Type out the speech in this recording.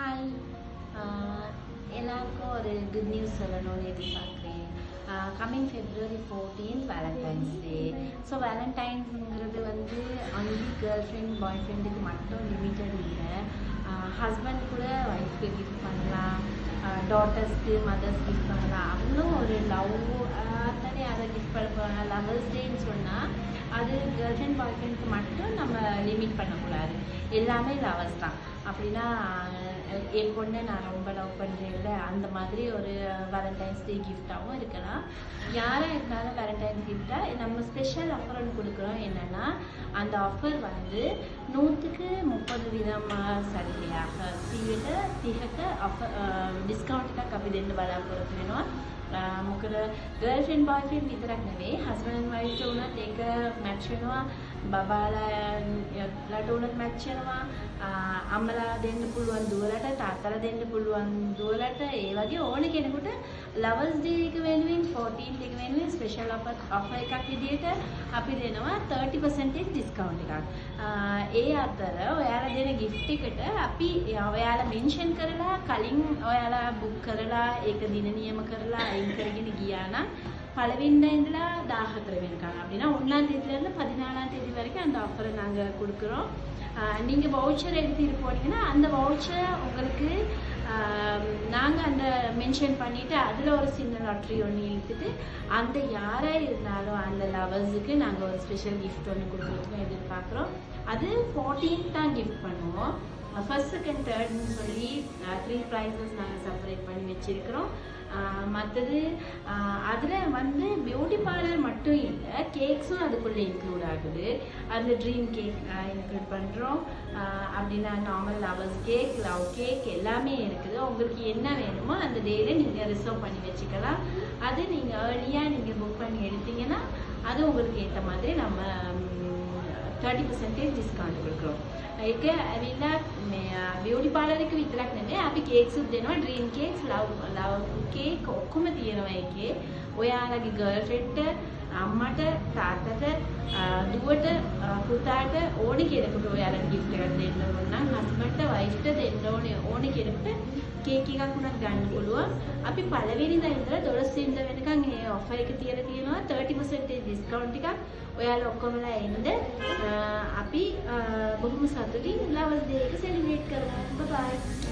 Hi. எல்லாருக்கும் ஒரு good news சொல்லணும்னு எதிர்பார்க்குறேன். கம்மிங் February 14th வேலண்டைன்ஸ் டே. ஸோ வேலண்டைன்ஸுங்கிறது வந்து ஒன்லி கேர்ள் ஃப்ரெண்ட் பாய் ஃப்ரெண்டுக்கு மட்டும் லிமிட்டட் இல்லை. ஹஸ்பண்ட் கூட ஒய்ஃப்க்கு கிஃப்ட் பண்ணலாம், டாட்டர்ஸ்க்கு மதர்ஸ் கிஃப்ட் பண்ணலாம். அவங்களும் ஒரு லவ் தானே அதை கிஃப்ட் பண்ண போகிறாங்க. லவர்ஸ் டேன்னு சொன்னால் அது கேர்ள் ஃப்ரெண்ட் பாய் ஃப்ரெண்டுக்கு மட்டும் நம்ம லிமிட் பண்ணக்கூடாது. எல்லாமே லவர்ஸ் தான். அப்படின்னா என் பொண்ணை நான் ரொம்ப லவ் பண்ணுறேன்ல, அந்த மாதிரி ஒரு வேலண்டைன்ஸ் டே கிஃப்டாகவும் இருக்கலாம். யாராக இருந்தாலும் வேலண்டைன்ஸ் கிஃப்டாக நம்ம ஸ்பெஷல் ஆஃபர் ஒன்று கொடுக்குறோம். என்னென்னா அந்த ஆஃபர் வந்து 130% සැලකියාක 30ට අප ඩිස්කවුන්ට් එකක් අපි දෙන්න බලාපොරොත්තු වෙනවා. මොකද ගර්ල් ෆ්‍රෙන්ඩ් බොයි ෆ්‍රෙන්ඩ් විතරක් නෙවෙයි, හස්බන්ඩ් ඇන්ඩ් වයිෆ්ට උනත් ඒක මැච් වෙනවා, බබාලාට උනත් මැච් වෙනවා, අම්මලා දෙන්න පුළුවන් දුවලට, තාත්තලා දෙන්න පුළුවන් දුවලට, ඒ වගේ ඕන කෙනෙකුට ලවර්ස් ඩේ එක වෙනුවෙන් 14th එක වෙනුවෙන් ස්පෙෂල් ඔෆර් එකක් විදිහට අපි දෙනවා 30% ඩිස්කවුන්ට් එකක්. ඒ අතර ඔයාලා දෙන ගිෆ්ට් එකට අපි ඔයාලා මෙන්ෂන් කරලා කලින් ඔයාලා බුක් කරලා ඒක දින නියම කරලා අයින් කරගෙන ගියා නම් பலவின்ன இதில் 14 வெனுக்காங்க. அப்படின்னா 1ஆம் தேதியிலேருந்து 14ஆம் தேதி வரைக்கும் அந்த ஆஃபரை நாங்கள் கொடுக்குறோம். நீங்கள் வவுச்சர் எடுத்துகிட்டு போனீங்கன்னா அந்த வவுச்சரை உங்களுக்கு நாங்கள் அந்த மென்ஷன் பண்ணிவிட்டு அதில் ஒரு சின்ன லாட்ரி ஒன்று இழுத்துட்டு அந்த யாராக இருந்தாலும் அந்த லவர்ஸுக்கு நாங்கள் ஒரு ஸ்பெஷல் கிஃப்ட் ஒன்று கொடுக்குறதுக்கு எதிர்பார்க்குறோம். அது 14th தான் கிஃப்ட் பண்ணுவோம். ஃபர்ஸ்ட் செகண்ட் தேர்ட்னு சொல்லி 3 ப்ரைஸஸ் நாங்கள் செப்பரேட் பண்ணி வச்சுருக்கிறோம். மற்றது அதில் வந்து பியூட்டி பார்லர் மட்டும் இல்லை, கேக்ஸும் அதுக்குள்ளே இன்க்ளூட் ஆகுது. அதில் ட்ரீம் கேக் இன்க்ளூட் பண்ணுறோம். அப்படின்னா normal lovers cake, love cake எல்லாமே இருக்குது. உங்களுக்கு என்ன வேணுமோ அந்த டேயில் நீங்கள் ரிசர்வ் பண்ணி வச்சுக்கலாம். அது நீங்கள் ஏர்லியாக நீங்கள் புக் பண்ணி எடுத்தீங்கன்னா அது உங்களுக்கு ஏற்ற மாதிரி நம்ம 30% ඩිස්කවුන්ට් கொடுக்குறோம். ඒක ඇවිල්ලා මේ බියුටි පාර්ලර් එක විතරක් නෙමෙයි, අපි කේක්ස්ුත් දෙනවා. ඩ්‍රීම් කේක්ස්, ලව් කේක් ඔක්කොම තියෙනවා එකේ. ඔයාලගේ ගර්ල් ෆ්‍රෙන්ඩ්ට, අම්මට, තාත්තට, දුවට, පුතාට ඕන කෙනෙකුට ඔයාලට gift එකක් දෙන්න ඕන නම් හස්බන්ඩ්ට, වයිෆ්ට දෙන්න ඕන කෙනෙකුට කේක් එකක් උනත් ගන්න පුළුවන්. අපි පළවෙනිදා ඉඳලා 12 වෙනිදා වෙනකන් මේ ඔෆර් එක තියලා තියෙනවා. 30% ඩිස්කවුන්ට් එකක්. ඔයාලා ඔක්කොමලා එන්න. අපි බොහොම සතුටින් ලවර්ස් ඩේ එක සෙලිබ්‍රේට් කරමු. බයි බයි.